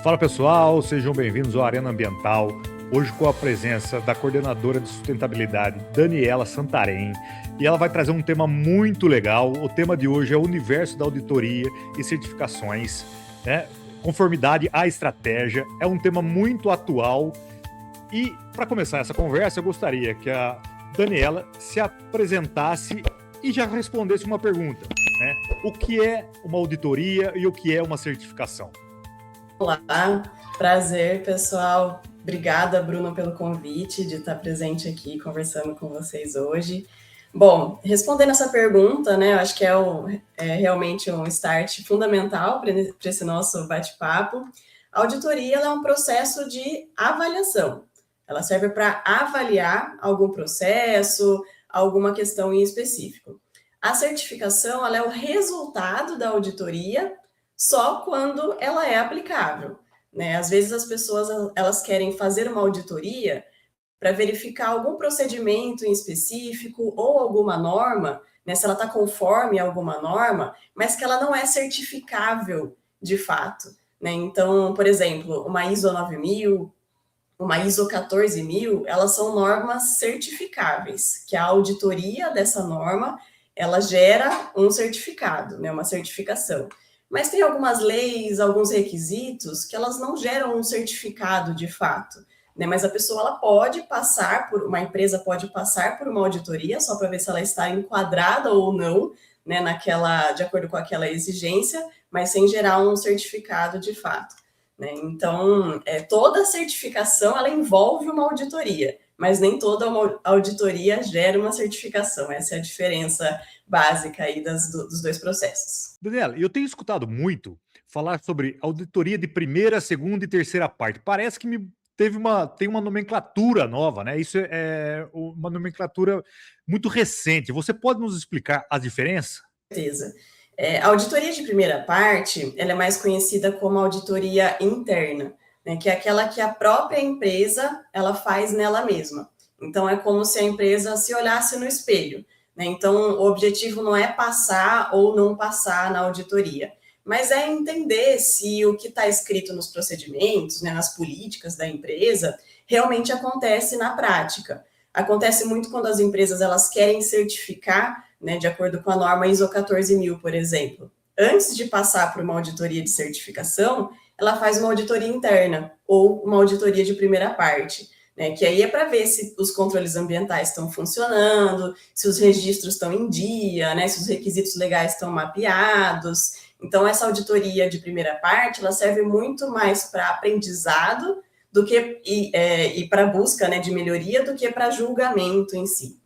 Fala pessoal, sejam bem-vindos ao Arena Ambiental. Hoje com a presença da coordenadora de sustentabilidade, Daniela Santarém, e ela vai trazer um tema muito legal. O tema de hoje é o universo da auditoria e certificações, né? Conformidade à estratégia. É um tema muito atual. E para começar essa conversa, eu gostaria que a Daniela se apresentasse e já respondesse uma pergunta, né? O que é uma auditoria e o que é uma certificação? Olá, prazer, pessoal. Obrigada, Bruno, pelo convite de estar presente aqui conversando com vocês hoje. Bom, respondendo essa pergunta, né, eu acho que é realmente um start fundamental para esse nosso bate-papo. A auditoria ela é um processo de avaliação. Ela serve para avaliar algum processo, alguma questão em específico. A certificação ela é o resultado da auditoria só quando ela é aplicável, né? Às vezes as pessoas elas querem fazer uma auditoria para verificar algum procedimento em específico ou alguma norma, né, se ela está conforme alguma norma, mas que ela não é certificável de fato, né? Então, por exemplo, uma ISO 9000, uma ISO 14000, elas são normas certificáveis, que a auditoria dessa norma, ela gera um certificado, né, uma certificação. Mas tem algumas leis, alguns requisitos que elas não geram um certificado de fato, né? Mas a pessoa ela pode passar uma empresa pode passar por uma auditoria só para ver se ela está enquadrada ou não, né, de acordo com aquela exigência, mas sem gerar um certificado de fato, né? Então, toda certificação ela envolve uma auditoria, mas nem toda uma auditoria gera uma certificação. Essa é a diferença básica aí dos dois processos. Daniela, eu tenho escutado muito falar sobre auditoria de primeira, segunda e terceira parte. Parece que tem uma nomenclatura nova, né? Isso é uma nomenclatura muito recente. Você pode nos explicar a diferença? Certeza. A auditoria de primeira parte, ela é mais conhecida como auditoria interna, né, que é aquela que a própria empresa ela faz nela mesma. Então, é como se a empresa se olhasse no espelho, né? Então, o objetivo não é passar ou não passar na auditoria, mas é entender se o que está escrito nos procedimentos, né, nas políticas da empresa, realmente acontece na prática. Acontece muito quando as empresas elas querem certificar, né, de acordo com a norma ISO 14000, por exemplo. Antes de passar por uma auditoria de certificação, ela faz uma auditoria interna ou uma auditoria de primeira parte, né, que aí é para ver se os controles ambientais estão funcionando, se os registros estão em dia, né, se os requisitos legais estão mapeados. Então, essa auditoria de primeira parte, ela serve muito mais para aprendizado do que e para busca, né, de melhoria do que para julgamento em si.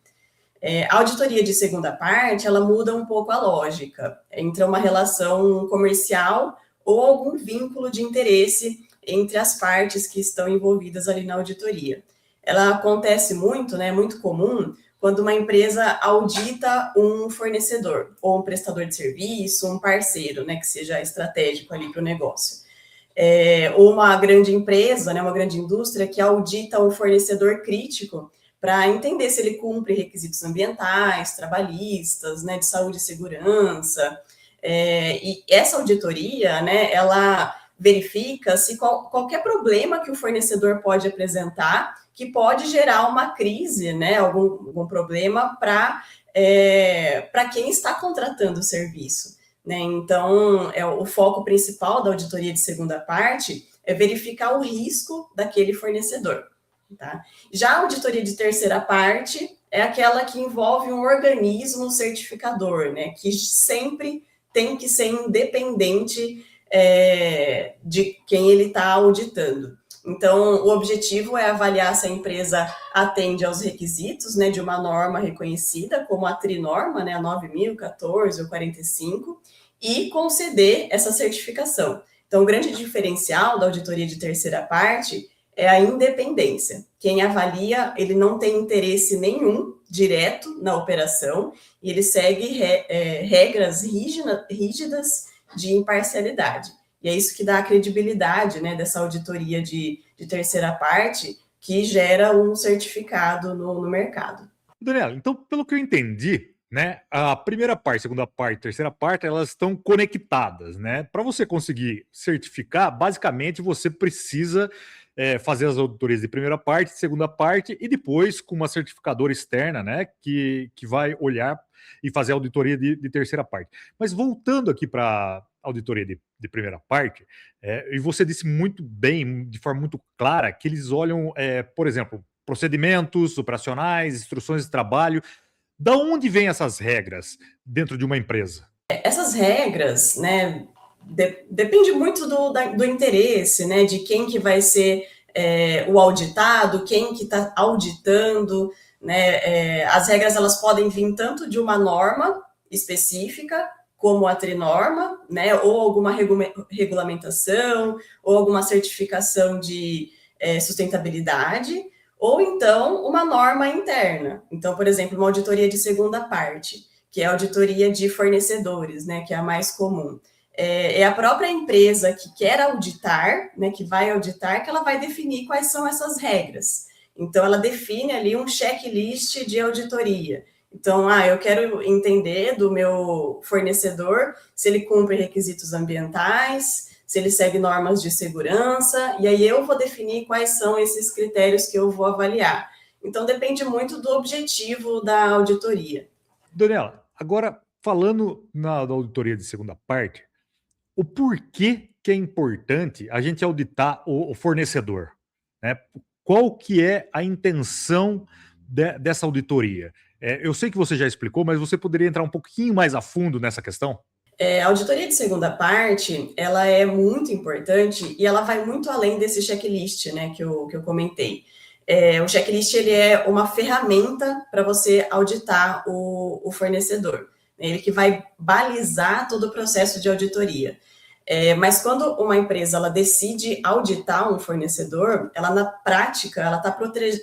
A auditoria de segunda parte, ela muda um pouco a lógica entre uma relação comercial ou algum vínculo de interesse entre as partes que estão envolvidas ali na auditoria. Ela acontece muito, né, muito comum, quando uma empresa audita um fornecedor, ou um prestador de serviço, um parceiro, né, que seja estratégico ali para o negócio. Ou uma grande empresa, né, uma grande indústria que audita um fornecedor crítico para entender se ele cumpre requisitos ambientais, trabalhistas, né, de saúde e segurança. E essa auditoria, né, ela verifica se qualquer problema que o fornecedor pode apresentar que pode gerar uma crise, né, algum problema para quem está contratando o serviço, né? Então, o foco principal da auditoria de segunda parte é verificar o risco daquele fornecedor. Tá? Já a auditoria de terceira parte é aquela que envolve um organismo certificador, né, que sempre tem que ser independente de quem ele está auditando. Então, o objetivo é avaliar se a empresa atende aos requisitos, né, de uma norma reconhecida, como a Trinorma, né, a 9000, 14 ou 45, e conceder essa certificação. Então, o grande diferencial da auditoria de terceira parte é a independência. Quem avalia, ele não tem interesse nenhum direto na operação e ele segue regras rígidas de imparcialidade. E é isso que dá a credibilidade, né, dessa auditoria de terceira parte, que gera um certificado no mercado. Daniela, então, pelo que eu entendi, né? A primeira parte, segunda parte, terceira parte, elas estão conectadas, né? Para você conseguir certificar, basicamente você precisa fazer as auditorias de primeira parte, segunda parte e depois com uma certificadora externa, né? Que vai olhar e fazer a auditoria de terceira parte. Mas voltando aqui para auditoria de primeira parte, e você disse muito bem, de forma muito clara, que eles olham, por exemplo, procedimentos operacionais, instruções de trabalho. Da onde vêm essas regras dentro de uma empresa? Essas regras, né, depende muito do interesse, né, de quem que vai ser o auditado, quem que está auditando, né, as regras elas podem vir tanto de uma norma específica, como a Trinorma, né, ou alguma regulamentação, ou alguma certificação de sustentabilidade, ou então uma norma interna. Então, por exemplo, uma auditoria de segunda parte, que é a auditoria de fornecedores, né, que é a mais comum. É a própria empresa que quer auditar, né, que vai auditar, que ela vai definir quais são essas regras. Então, ela define ali um checklist de auditoria. Então, eu quero entender do meu fornecedor se ele cumpre requisitos ambientais, se ele segue normas de segurança, e aí eu vou definir quais são esses critérios que eu vou avaliar. Então, depende muito do objetivo da auditoria. Daniela, agora falando na auditoria de segunda parte, o porquê que é importante a gente auditar o fornecedor, né? Qual que é a intenção dessa auditoria? Eu sei que você já explicou, mas você poderia entrar um pouquinho mais a fundo nessa questão? A auditoria de segunda parte, ela é muito importante e ela vai muito além desse checklist, né, que eu comentei. O checklist, ele é uma ferramenta para você auditar o fornecedor. Ele que vai balizar todo o processo de auditoria. Mas quando uma empresa ela decide auditar um fornecedor, ela na prática ela está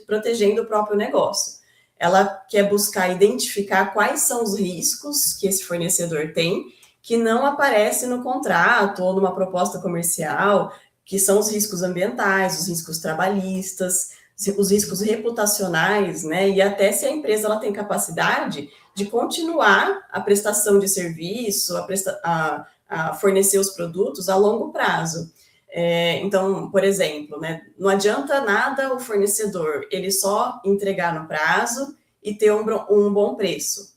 protegendo o próprio negócio. Ela quer buscar identificar quais são os riscos que esse fornecedor tem que não aparece no contrato ou numa proposta comercial, que são os riscos ambientais, os riscos trabalhistas, os riscos reputacionais, né? E até se a empresa ela tem capacidade de continuar a prestação de serviço, a fornecer os produtos a longo prazo. Então, por exemplo, né, não adianta nada o fornecedor ele só entregar no prazo e ter um bom preço.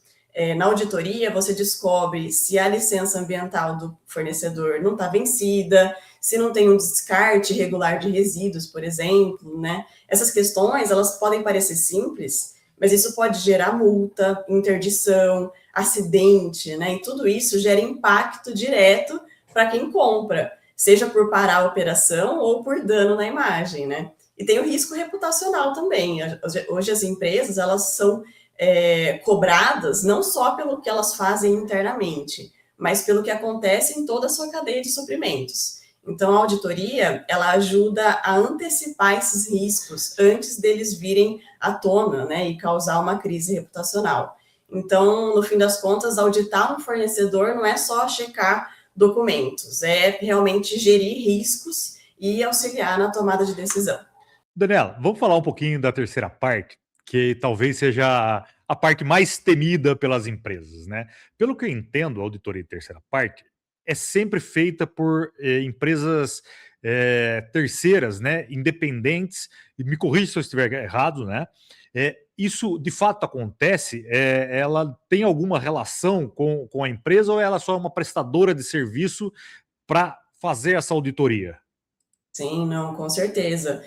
Na auditoria, você descobre se a licença ambiental do fornecedor não está vencida, se não tem um descarte regular de resíduos, por exemplo, né? Essas questões, elas podem parecer simples, mas isso pode gerar multa, interdição, acidente, né? E tudo isso gera impacto direto para quem compra, seja por parar a operação ou por dano na imagem, né? E tem o risco reputacional também. Hoje as empresas, elas são cobradas não só pelo que elas fazem internamente, mas pelo que acontece em toda a sua cadeia de suprimentos. Então, a auditoria, ela ajuda a antecipar esses riscos antes deles virem à tona, né, e causar uma crise reputacional. Então, no fim das contas, auditar um fornecedor não é só checar documentos, é realmente gerir riscos e auxiliar na tomada de decisão. Daniela, vamos falar um pouquinho da terceira parte, que talvez seja a parte mais temida pelas empresas, né? Pelo que eu entendo, a auditoria de terceira parte é sempre feita por empresas terceiras, né? Independentes, e me corrija se eu estiver errado, né? Isso de fato acontece? Ela tem alguma relação com a empresa ou ela só é uma prestadora de serviço para fazer essa auditoria? Sim, não, com certeza.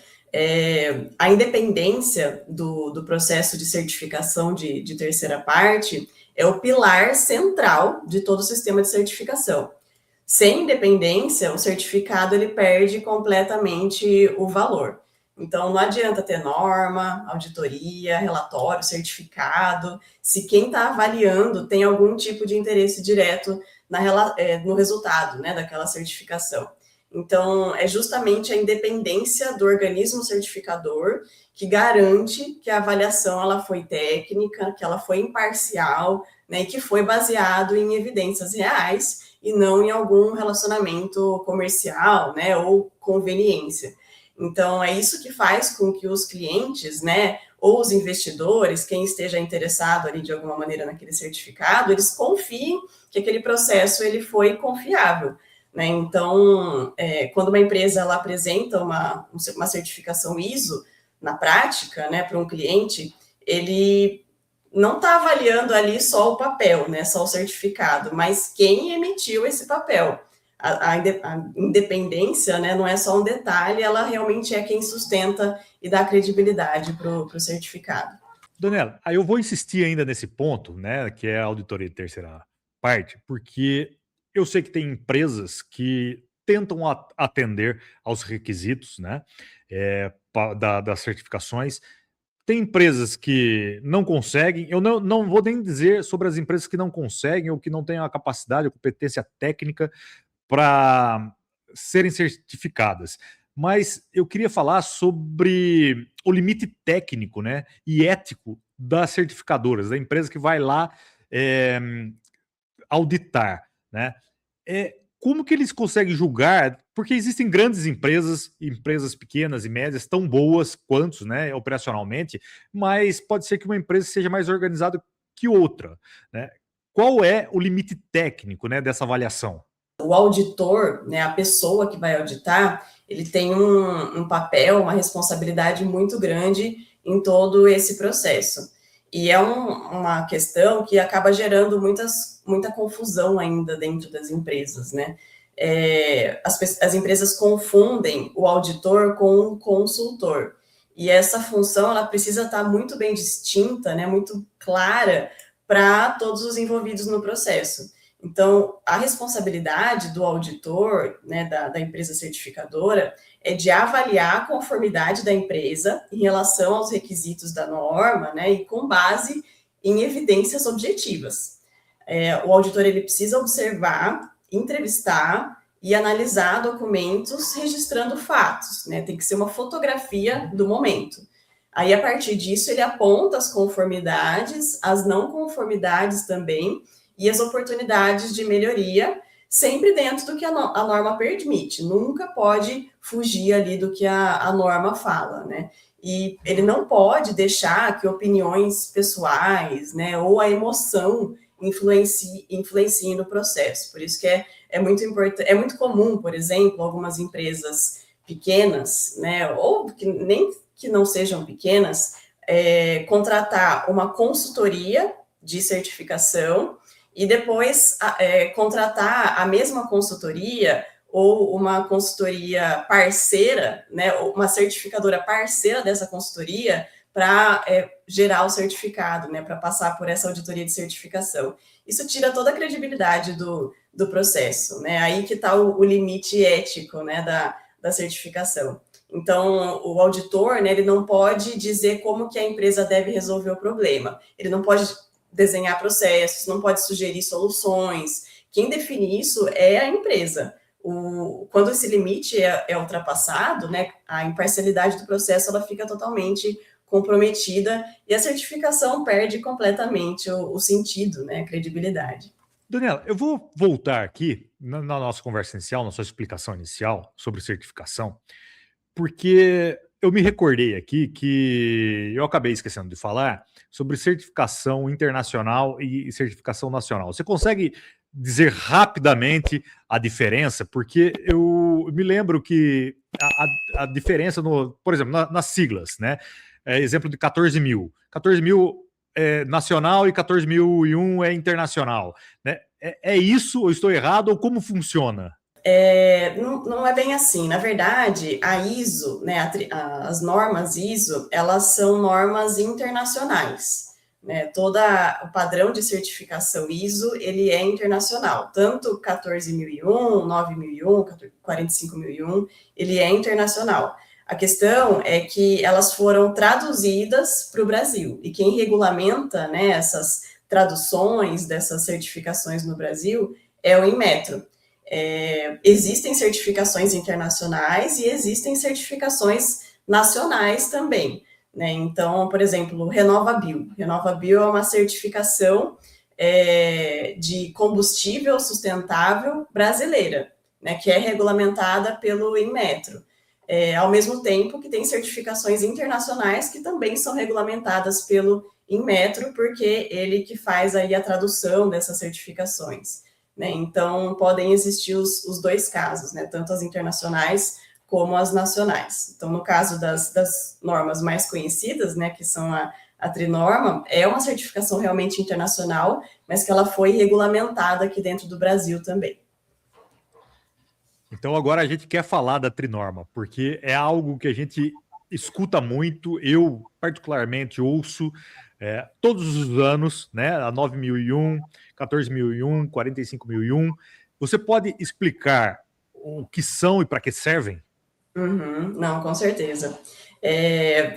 A independência do processo de certificação de terceira parte é o pilar central de todo o sistema de certificação. Sem independência, o certificado ele perde completamente o valor. Então, não adianta ter norma, auditoria, relatório, certificado, se quem está avaliando tem algum tipo de interesse direto no resultado, né, daquela certificação. Então, é justamente a independência do organismo certificador que garante que a avaliação ela foi técnica, que ela foi imparcial, né, e que foi baseado em evidências reais e não em algum relacionamento comercial, né, ou conveniência. Então, é isso que faz com que os clientes, né, ou os investidores, quem esteja interessado ali de alguma maneira naquele certificado, eles confiem que aquele processo ele foi confiável. Né? Então, quando uma empresa ela apresenta uma certificação ISO na prática, né, para um cliente, ele não está avaliando ali só o papel, né, só o certificado, mas quem emitiu esse papel. A independência, né, não é só um detalhe, ela realmente é quem sustenta e dá credibilidade para o certificado. Daniela, aí eu vou insistir ainda nesse ponto, né, que é a auditoria de terceira parte, porque eu sei que tem empresas que tentam atender aos requisitos, né, das certificações. Tem empresas que não conseguem. Eu não vou nem dizer sobre as empresas que não conseguem ou que não têm a capacidade, a competência técnica para serem certificadas. Mas eu queria falar sobre o limite técnico, né, e ético das certificadoras, da empresa que vai lá é, auditar, né? Como que eles conseguem julgar? Porque existem grandes empresas, empresas pequenas e médias, tão boas quanto, né, operacionalmente, mas pode ser que uma empresa seja mais organizada que outra, né? Qual é o limite técnico, né, dessa avaliação? O auditor, né, a pessoa que vai auditar, ele tem um papel, uma responsabilidade muito grande em todo esse processo. E é uma questão que acaba gerando muita confusão ainda dentro das empresas, né? As empresas confundem o auditor com o consultor. E essa função, ela precisa estar muito bem distinta, né, muito clara para todos os envolvidos no processo. Então, a responsabilidade do auditor, né, da empresa certificadora, é de avaliar a conformidade da empresa em relação aos requisitos da norma, né, e com base em evidências objetivas. O auditor ele precisa observar, entrevistar e analisar documentos registrando fatos, né, tem que ser uma fotografia do momento. Aí, a partir disso, ele aponta as conformidades, as não conformidades também, e as oportunidades de melhoria, sempre dentro do que a norma permite. Nunca pode fugir ali do que a norma fala, né? E ele não pode deixar que opiniões pessoais, né, ou a emoção influenciem no processo. Por isso que é muito importante, é muito comum, por exemplo, algumas empresas pequenas, né, ou nem que não sejam pequenas, contratar uma consultoria de certificação e depois contratar a mesma consultoria ou uma consultoria parceira, né, uma certificadora parceira dessa consultoria para gerar o certificado, né, para passar por essa auditoria de certificação. Isso tira toda a credibilidade do processo, né, aí que está o limite ético, né, da certificação. Então, o auditor, né, ele não pode dizer como que a empresa deve resolver o problema, ele não pode desenhar processos, não pode sugerir soluções. Quem define isso é a empresa. Quando esse limite é ultrapassado, né, a imparcialidade do processo ela fica totalmente comprometida e a certificação perde completamente o sentido, né, a credibilidade. Daniela, eu vou voltar aqui na nossa conversa inicial, na sua explicação inicial sobre certificação, porque eu me recordei aqui que eu acabei esquecendo de falar sobre certificação internacional e certificação nacional. Você consegue dizer rapidamente a diferença? Porque eu me lembro que a diferença, por exemplo, nas siglas, né? Exemplo de 14.000. 14.000 é nacional e 14.001 é internacional. Né? É isso, ou estou errado, ou como funciona? Não é bem assim. Na verdade, a ISO, né, as normas ISO, elas são normas internacionais. Né? Todo o padrão de certificação ISO, ele é internacional. Tanto 14.001, 9.001, 45.001, ele é internacional. A questão é que elas foram traduzidas para o Brasil. E quem regulamenta, né, essas traduções dessas certificações no Brasil é o Inmetro. Existem certificações internacionais e existem certificações nacionais também. Né? Então, por exemplo, o RenovaBio. RenovaBio é uma certificação de combustível sustentável brasileira, né, que é regulamentada pelo Inmetro. ao mesmo tempo que tem certificações internacionais que também são regulamentadas pelo Inmetro, porque ele que faz aí a tradução dessas certificações, né? Então, podem existir os dois casos, né? Tanto as internacionais como as nacionais. Então, no caso das normas mais conhecidas, né, que são a Trinorma, é uma certificação realmente internacional, mas que ela foi regulamentada aqui dentro do Brasil também. Então agora a gente quer falar da Trinorma, porque é algo que a gente escuta muito, eu particularmente ouço todos os anos, né? A 9001, 14001, 45001. Você pode explicar o que são e para que servem? Uhum, não, com certeza.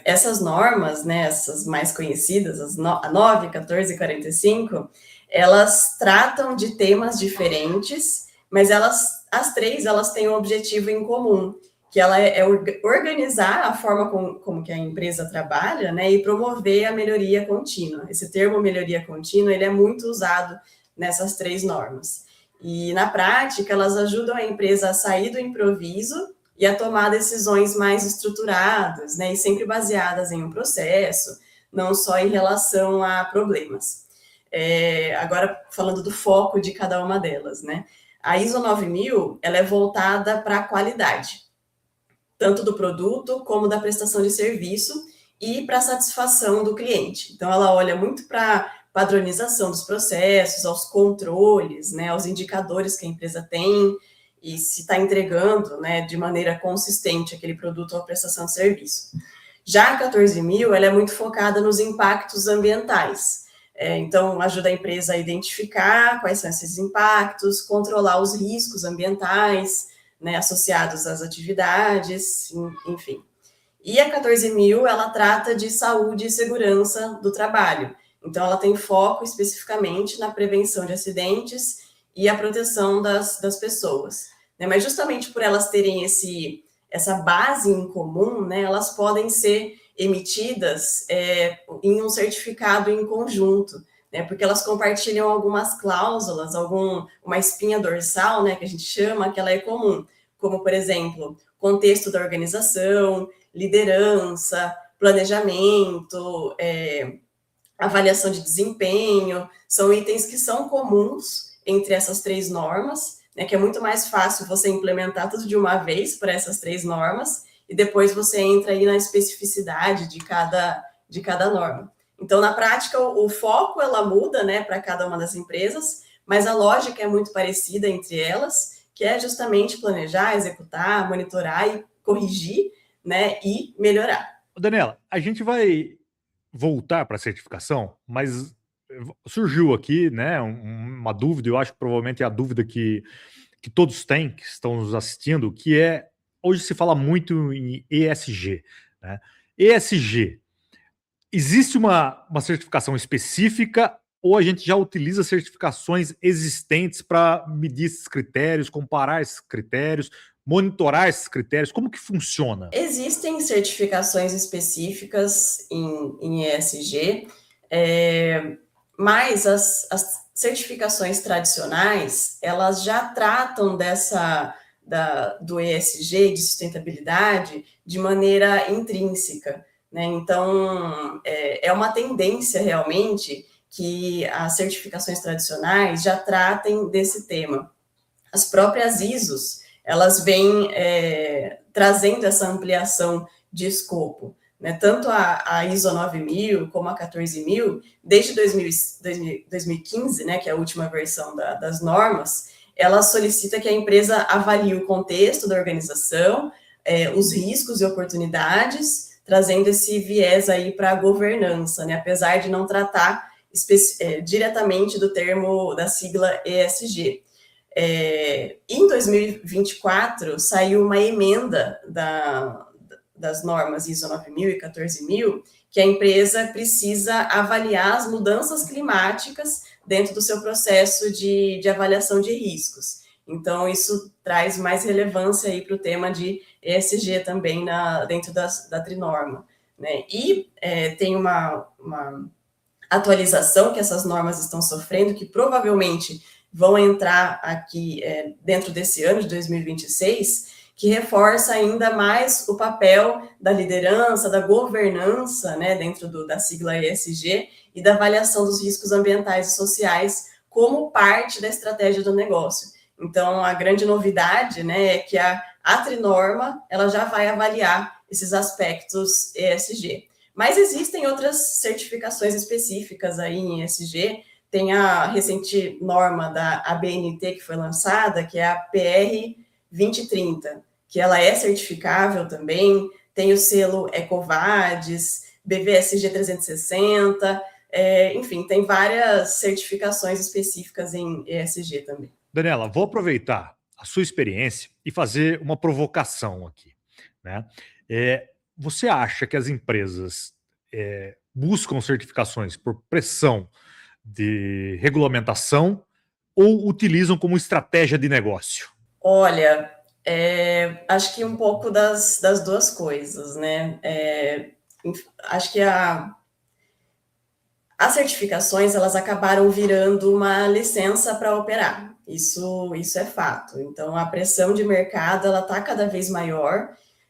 Essas normas, né, essas mais conhecidas, a 9, 14 e 45, elas tratam de temas diferentes, mas as três, elas têm um objetivo em comum, que ela é organizar a forma como que a empresa trabalha, né, e promover a melhoria contínua. Esse termo melhoria contínua, ele é muito usado nessas três normas. E, na prática, elas ajudam a empresa a sair do improviso e a tomar decisões mais estruturadas, né, e sempre baseadas em um processo, não só em relação a problemas. Agora, falando do foco de cada uma delas, né, a ISO 9000, ela é voltada para a qualidade, tanto do produto como da prestação de serviço e para a satisfação do cliente. Então, ela olha muito para padronização dos processos, aos controles, né, aos indicadores que a empresa tem, e se está entregando, né, de maneira consistente aquele produto ou prestação de serviço. Já a 14.000, ela é muito focada nos impactos ambientais. Então, ajuda a empresa a identificar quais são esses impactos, controlar os riscos ambientais, né, associados às atividades, enfim. E a 14.000, ela trata de saúde e segurança do trabalho. Então, ela tem foco especificamente na prevenção de acidentes e a proteção das pessoas, né? Mas justamente por elas terem essa base em comum, né, elas podem ser emitidas em um certificado em conjunto, né, porque elas compartilham algumas cláusulas, uma espinha dorsal, né, que a gente chama, que ela é comum, como, por exemplo, contexto da organização, liderança, planejamento, avaliação de desempenho, são itens que são comuns entre essas três normas, né, que é muito mais fácil você implementar tudo de uma vez para essas três normas, e depois você entra aí na especificidade de cada norma. Então, na prática, o foco ela muda, né, para cada uma das empresas, mas a lógica é muito parecida entre elas, que é justamente planejar, executar, monitorar e corrigir, né, e melhorar. Daniela, a gente vai voltar para a certificação, mas surgiu aqui, né, uma dúvida, eu acho que provavelmente é a dúvida que todos têm, que estão nos assistindo, que é, hoje se fala muito em ESG, né? ESG, existe uma certificação específica ou a gente já utiliza certificações existentes para medir esses critérios, comparar esses critérios, monitorar esses critérios? Como que funciona? Existem certificações específicas em ESG, mas as certificações tradicionais, elas já tratam do ESG, de sustentabilidade, de maneira intrínseca, né? Então, é uma tendência realmente que as certificações tradicionais já tratem desse tema. As próprias ISOs, elas vêm trazendo essa ampliação de escopo, né? Tanto a ISO 9000 como a 14000, desde 2015, né, que é a última versão das normas, ela solicita que a empresa avalie o contexto da organização, os riscos e oportunidades, trazendo esse viés aí para a governança, né? Apesar de não tratar diretamente do termo da sigla ESG. Em 2024, saiu uma emenda das normas ISO 9000 e 14000, que a empresa precisa avaliar as mudanças climáticas dentro do seu processo de avaliação de riscos. Então, isso traz mais relevância aí para o tema de ESG também dentro da Trinorma, né? E tem uma atualização que essas normas estão sofrendo, que provavelmente vão entrar aqui dentro desse ano de 2026, que reforça ainda mais o papel da liderança, da governança, né, dentro da sigla ESG, e da avaliação dos riscos ambientais e sociais como parte da estratégia do negócio. Então, a grande novidade, né, é que a Trinorma ela já vai avaliar esses aspectos ESG. Mas existem outras certificações específicas aí em ESG. Tem a recente norma da ABNT que foi lançada, que é a PR 2030, que ela é certificável também. Tem o selo EcoVadis, BVSG 360, enfim, tem várias certificações específicas em ESG também. Daniela, vou aproveitar a sua experiência e fazer uma provocação aqui, né? Você acha que as empresas buscam certificações por pressão de regulamentação ou utilizam como estratégia de negócio? Olha, acho que um pouco das duas coisas, né? Acho que as certificações elas acabaram virando uma licença para operar. Isso é fato. Então, a pressão de mercado ela está cada vez maior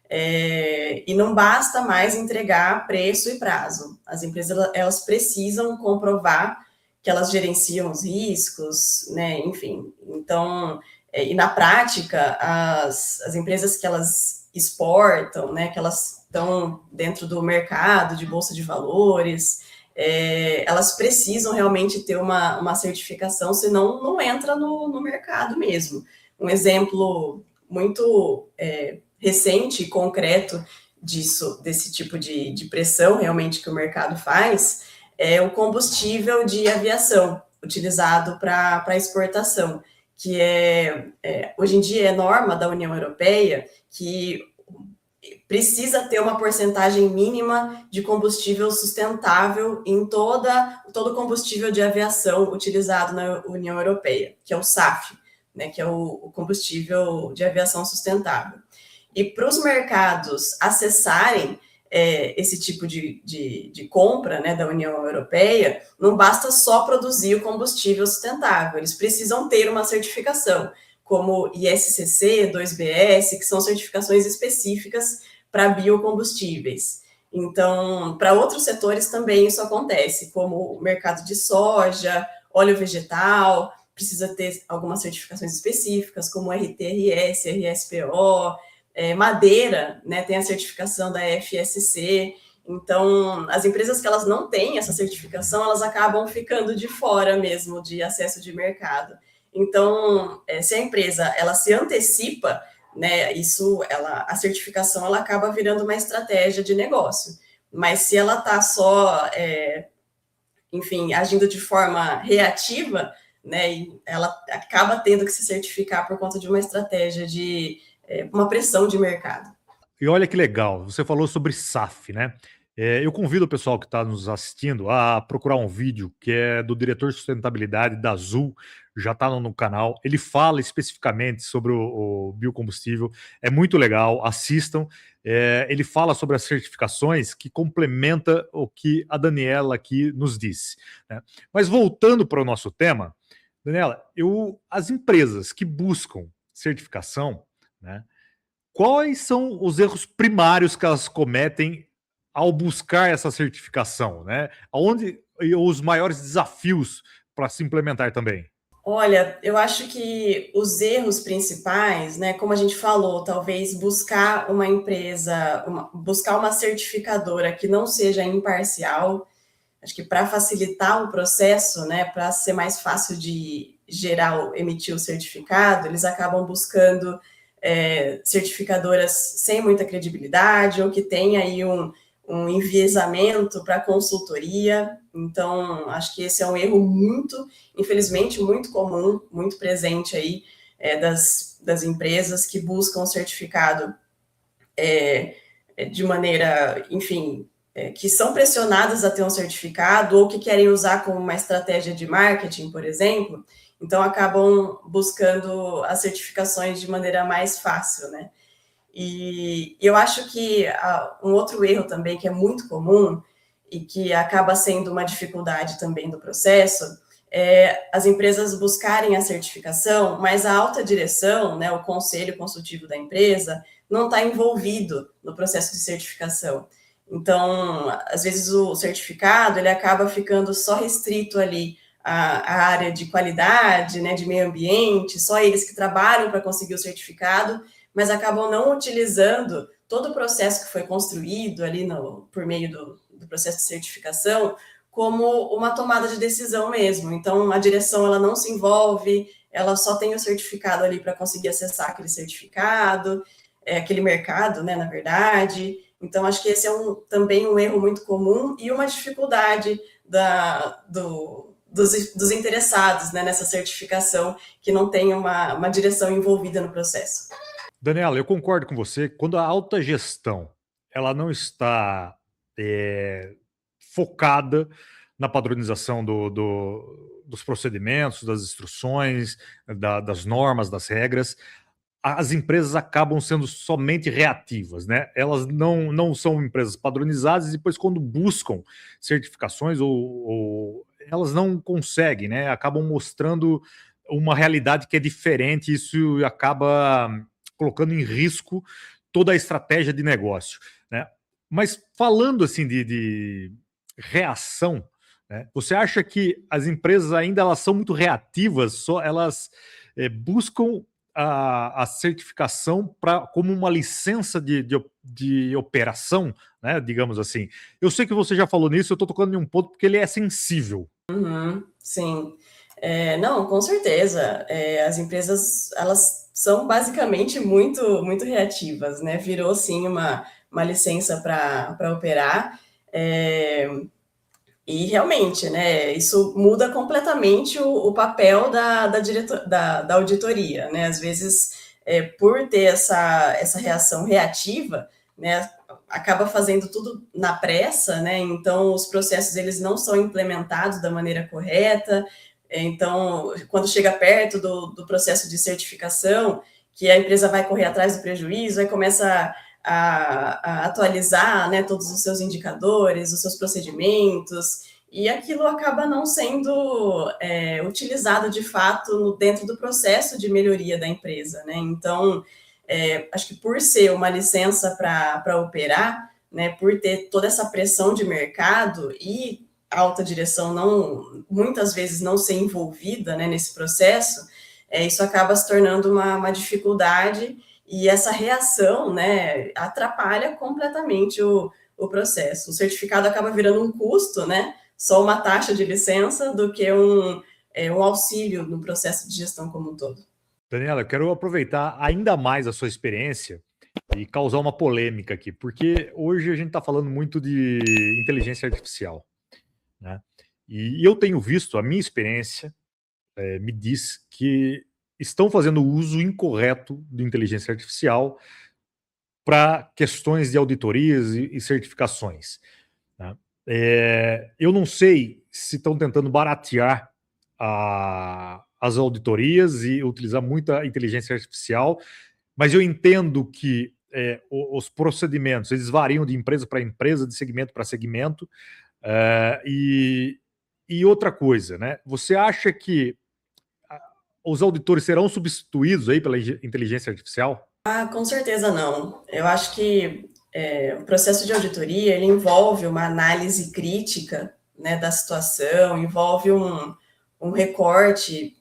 e não basta mais entregar preço e prazo. As empresas elas precisam comprovar que elas gerenciam os riscos, né? Enfim. Então, e na prática, as empresas que elas exportam, né? Que elas estão dentro do mercado de bolsa de valores, elas precisam realmente ter uma certificação, senão não entra no mercado mesmo. Um exemplo muito recente e concreto desse tipo de pressão realmente que o mercado faz, é o combustível de aviação utilizado para exportação, que hoje em dia é norma da União Europeia que precisa ter uma porcentagem mínima de combustível sustentável em todo combustível de aviação utilizado na União Europeia, que é o SAF, né, que é o combustível de aviação sustentável. E para os mercados acessarem esse tipo de compra, né, da União Europeia, não basta só produzir o combustível sustentável, eles precisam ter uma certificação, como ISCC, 2BS, que são certificações específicas para biocombustíveis. Então, para outros setores também isso acontece, como o mercado de soja, óleo vegetal, precisa ter algumas certificações específicas, como RTRS, RSPO, madeira, né, tem a certificação da FSC. Então, as empresas que elas não têm essa certificação, elas acabam ficando de fora mesmo de acesso de mercado. Então, se a empresa ela se antecipa, né, a certificação ela acaba virando uma estratégia de negócio. Mas se ela está só, enfim, agindo de forma reativa, né, ela acaba tendo que se certificar por conta de uma estratégia de uma pressão de mercado. E olha que legal, você falou sobre SAF, né? Eu convido o pessoal que está nos assistindo a procurar um vídeo que é do diretor de sustentabilidade da Azul, já está no canal. Ele fala especificamente sobre o biocombustível, é muito legal, assistam. Ele fala sobre as certificações que complementa o que a Daniela aqui nos disse, né? Mas voltando para o nosso tema, Daniela, as empresas que buscam certificação, né? Quais são os erros primários que elas cometem ao buscar essa certificação, né? Aonde os maiores desafios para se implementar também? Olha, eu acho que os erros principais, né, como a gente falou, talvez buscar uma empresa, buscar uma certificadora que não seja imparcial. Acho que para facilitar o processo, né, para ser mais fácil de emitir o certificado, eles acabam buscando certificadoras sem muita credibilidade ou que tem aí um enviesamento para consultoria. Então, acho que esse é um erro infelizmente, muito comum, muito presente aí das empresas que buscam o certificado de maneira, enfim, que são pressionadas a ter um certificado ou que querem usar como uma estratégia de marketing, por exemplo, então acabam buscando as certificações de maneira mais fácil, né? E eu acho que um outro erro também que é muito comum e que acaba sendo uma dificuldade também do processo as empresas buscarem a certificação, mas a alta direção, né, o conselho consultivo da empresa, não está envolvido no processo de certificação. Então, às vezes o certificado ele acaba ficando só restrito ali à área de qualidade, né, de meio ambiente, só eles que trabalham para conseguir o certificado, mas acabam não utilizando todo o processo que foi construído ali por meio do processo de certificação como uma tomada de decisão mesmo. Então, a direção ela não se envolve, ela só tem o certificado ali para conseguir acessar aquele certificado, aquele mercado, né, na verdade. Então, acho que esse é também um erro muito comum e uma dificuldade dos interessados, né, nessa certificação, que não tem uma direção envolvida no processo. Daniela, eu concordo com você. Quando a alta gestão ela não está focada na padronização dos procedimentos, das instruções, das normas, das regras, as empresas acabam sendo somente reativas, né? Elas não são empresas padronizadas e depois, quando buscam certificações, ou elas não conseguem, né? Acabam mostrando uma realidade que é diferente, e isso acaba colocando em risco toda a estratégia de negócio, né? Mas falando assim de reação, né? Você acha que as empresas ainda elas são muito reativas, só elas buscam a certificação como uma licença de operação, né, digamos assim. Eu sei que você já falou nisso, eu estou tocando em um ponto porque ele é sensível. Sim. Não, com certeza. As empresas, elas são basicamente muito, muito reativas, né? Virou, sim, uma licença para operar. E realmente, né, isso muda completamente o papel da auditoria, né? Às vezes, por ter essa reação reativa, né, acaba fazendo tudo na pressa, né? Então, os processos eles não são implementados da maneira correta. Então, quando chega perto do processo de certificação, que a empresa vai correr atrás do prejuízo, aí começa a atualizar, né, todos os seus indicadores, os seus procedimentos, e aquilo acaba não sendo utilizado de fato dentro do processo de melhoria da empresa, né? Então, acho que por ser uma licença para operar, né, por ter toda essa pressão de mercado e a alta direção muitas vezes não ser envolvida, né, nesse processo, isso acaba se tornando uma dificuldade, e essa reação, né, atrapalha completamente o processo. O certificado acaba virando um custo, né, só uma taxa de licença, do que um auxílio no processo de gestão como um todo. Daniela, eu quero aproveitar ainda mais a sua experiência e causar uma polêmica aqui, porque hoje a gente está falando muito de inteligência artificial, né? E eu tenho visto, a minha experiência me diz que estão fazendo uso incorreto de inteligência artificial para questões de auditorias e certificações, né? Eu não sei se estão tentando baratear as auditorias e utilizar muita inteligência artificial, mas eu entendo que os procedimentos eles variam de empresa para empresa, de segmento para segmento. E outra coisa, né? Você acha que os auditores serão substituídos aí pela inteligência artificial? Com certeza não. Eu acho que o processo de auditoria ele envolve uma análise crítica, né, da situação, envolve um recorte,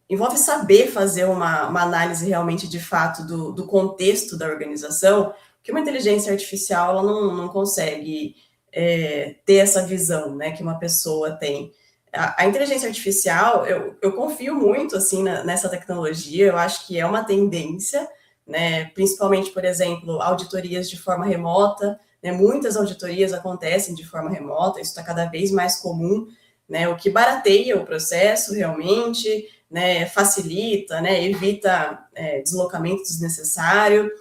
envolve saber fazer uma análise realmente de fato do contexto da organização, que uma inteligência artificial ela não consegue ter essa visão, né, que uma pessoa tem. A inteligência artificial, eu confio muito assim nessa tecnologia, eu acho que é uma tendência, né, principalmente, por exemplo, auditorias de forma remota, né, muitas auditorias acontecem de forma remota, isso está cada vez mais comum, né, o que barateia o processo realmente, né, facilita, né, evita deslocamento desnecessário.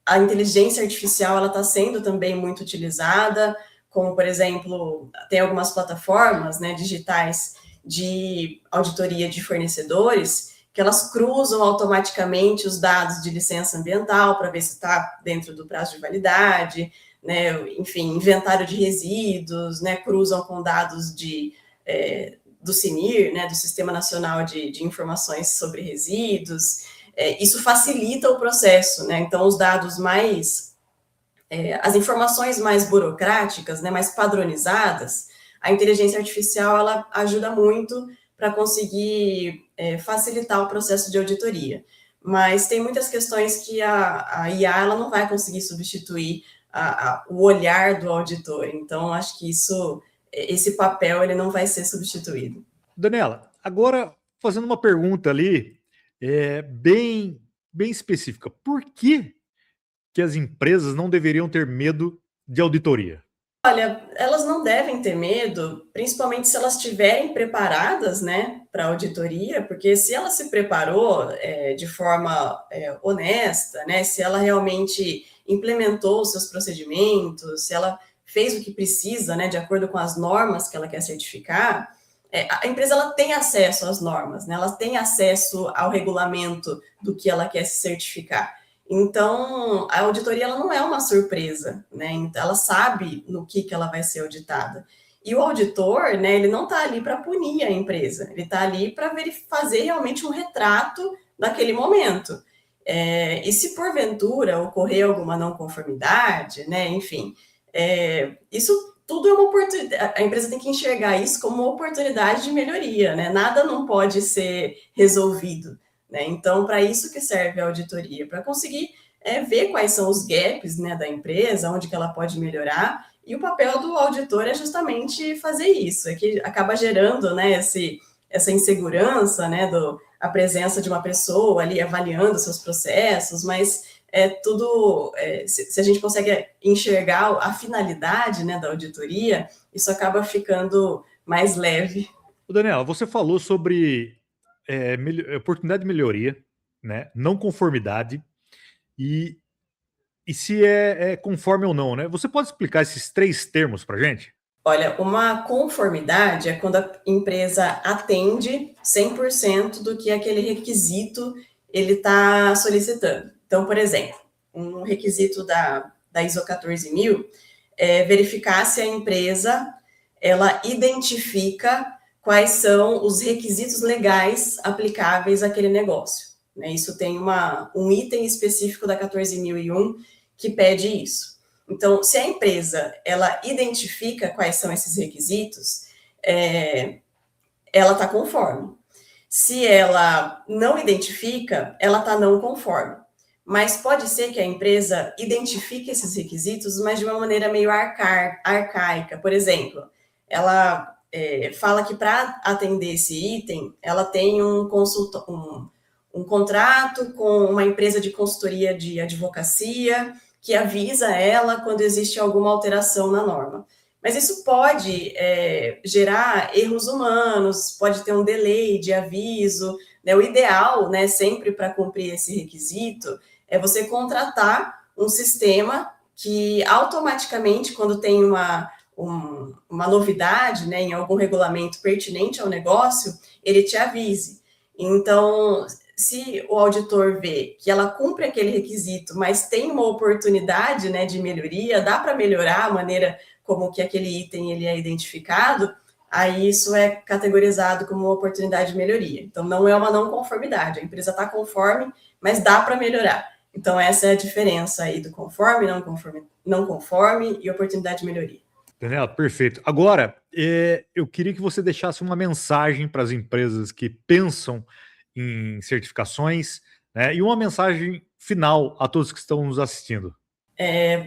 A inteligência artificial ela está sendo também muito utilizada, como, por exemplo, tem algumas plataformas, né, digitais de auditoria de fornecedores, que elas cruzam automaticamente os dados de licença ambiental para ver se está dentro do prazo de validade, né, enfim, inventário de resíduos, né, cruzam com dados do CNIR, né, do Sistema Nacional de Informações sobre Resíduos. Isso facilita o processo, né? Então, os dados as informações mais burocráticas, né, mais padronizadas, a inteligência artificial ela ajuda muito para conseguir facilitar o processo de auditoria. Mas tem muitas questões que a IA ela não vai conseguir substituir o olhar do auditor. Então, acho que esse papel ele não vai ser substituído. Daniela, agora fazendo uma pergunta ali bem específica. Por que as empresas não deveriam ter medo de auditoria? Olha, elas não devem ter medo, principalmente se elas estiverem preparadas, né, para a auditoria, porque se ela se preparou de forma honesta, né, se ela realmente implementou os seus procedimentos, se ela fez o que precisa, né, de acordo com as normas que ela quer certificar, a empresa ela tem acesso às normas, né, ela tem acesso ao regulamento do que ela quer se certificar. Então, a auditoria ela não é uma surpresa, né? Então, ela sabe no que ela vai ser auditada. E o auditor, né, ele não está ali para punir a empresa, ele está ali para fazer realmente um retrato daquele momento. E se porventura ocorrer alguma não conformidade, né, enfim, isso tudo é uma oportunidade. A empresa tem que enxergar isso como uma oportunidade de melhoria, né? Nada não pode ser resolvido. Né? Então, para isso que serve a auditoria, para conseguir ver quais são os gaps, né, da empresa, onde que ela pode melhorar, e o papel do auditor é justamente fazer isso, que acaba gerando, né, essa insegurança, né, a presença de uma pessoa ali avaliando seus processos, mas se a gente consegue enxergar a finalidade, né, da auditoria, isso acaba ficando mais leve. Daniela, você falou sobre oportunidade de melhoria, né, não conformidade e se é conforme ou não, né? Você pode explicar esses 3 termos para gente? Olha, uma conformidade é quando a empresa atende 100% do que aquele requisito ele está solicitando. Então, por exemplo, um requisito da ISO 14000 é verificar se a empresa ela identifica quais são os requisitos legais aplicáveis àquele negócio. Né? Isso tem um item específico da 14001 que pede isso. Então, se a empresa ela identifica quais são esses requisitos, ela está conforme. Se ela não identifica, ela está não conforme. Mas pode ser que a empresa identifique esses requisitos, mas de uma maneira meio arcaica. Por exemplo, ela fala que para atender esse item, ela tem um contrato com uma empresa de consultoria de advocacia que avisa ela quando existe alguma alteração na norma. Mas isso pode gerar erros humanos, pode ter um delay de aviso. Né? O ideal, né, sempre para cumprir esse requisito, é você contratar um sistema que automaticamente, quando tem uma novidade, né, em algum regulamento pertinente ao negócio, ele te avise. Então, se o auditor vê que ela cumpre aquele requisito, mas tem uma oportunidade, né, de melhoria, dá para melhorar a maneira como que aquele item ele é identificado, aí isso é categorizado como uma oportunidade de melhoria. Então, não é uma não conformidade, a empresa está conforme, mas dá para melhorar. Então, essa é a diferença aí do conforme, não conforme e oportunidade de melhoria. Daniela, perfeito. Agora, eu queria que você deixasse uma mensagem para as empresas que pensam em certificações, né, e uma mensagem final a todos que estão nos assistindo.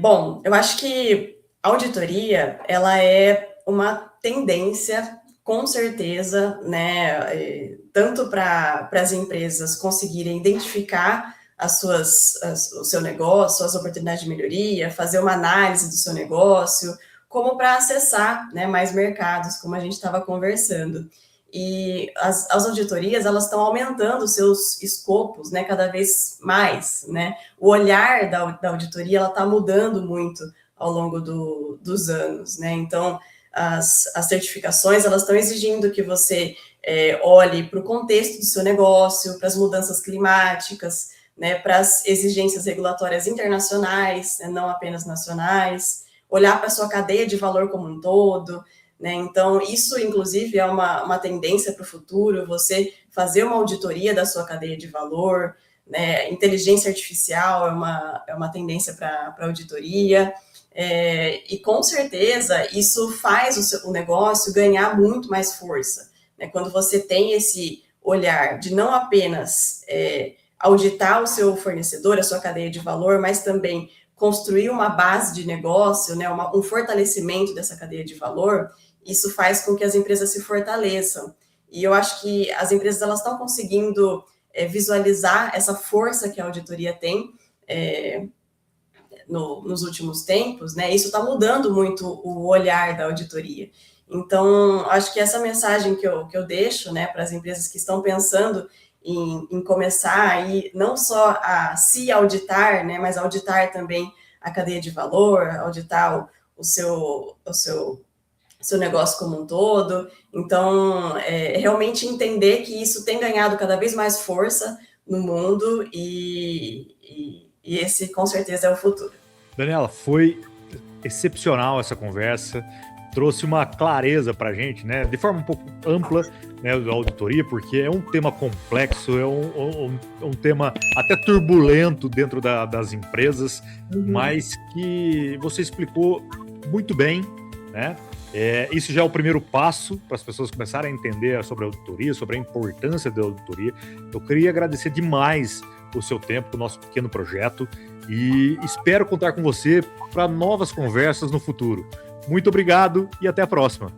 Bom, eu acho que a auditoria, ela é uma tendência, com certeza, né, tanto para as empresas conseguirem identificar o seu negócio, suas oportunidades de melhoria, fazer uma análise do seu negócio, como para acessar, né, mais mercados, como a gente estava conversando. E as auditorias, elas estão aumentando os seus escopos, né, cada vez mais, né? O olhar da auditoria, ela está mudando muito ao longo dos anos, né? Então, as certificações, elas estão exigindo que você olhe para o contexto do seu negócio, para as mudanças climáticas, né, para as exigências regulatórias internacionais, né, não apenas nacionais, olhar para a sua cadeia de valor como um todo, né? Então, isso, inclusive, é uma tendência para o futuro, você fazer uma auditoria da sua cadeia de valor, né? Inteligência artificial é uma tendência para auditoria, e com certeza isso faz o negócio ganhar muito mais força, né? Quando você tem esse olhar de não apenas auditar o seu fornecedor, a sua cadeia de valor, mas também construir uma base de negócio, né, um fortalecimento dessa cadeia de valor, isso faz com que as empresas se fortaleçam. E eu acho que as empresas elas estão conseguindo visualizar essa força que a auditoria tem nos últimos tempos, né? Isso está mudando muito o olhar da auditoria. Então, acho que essa mensagem que eu deixo, né, para as empresas que estão pensando em começar aí, não só a se auditar, né, mas auditar também a cadeia de valor, auditar o seu negócio como um todo. Então, realmente entender que isso tem ganhado cada vez mais força no mundo e esse, com certeza, é o futuro. Daniela, foi excepcional essa conversa, trouxe uma clareza para a gente, né, de forma um pouco ampla, né, da auditoria, porque é um tema complexo, é um tema até turbulento dentro das empresas, mas que você explicou muito bem, né? Isso já é o primeiro passo para as pessoas começarem a entender sobre a auditoria, sobre a importância da auditoria. Eu queria agradecer demais o seu tempo, o nosso pequeno projeto, e espero contar com você para novas conversas no futuro. Muito obrigado e até a próxima.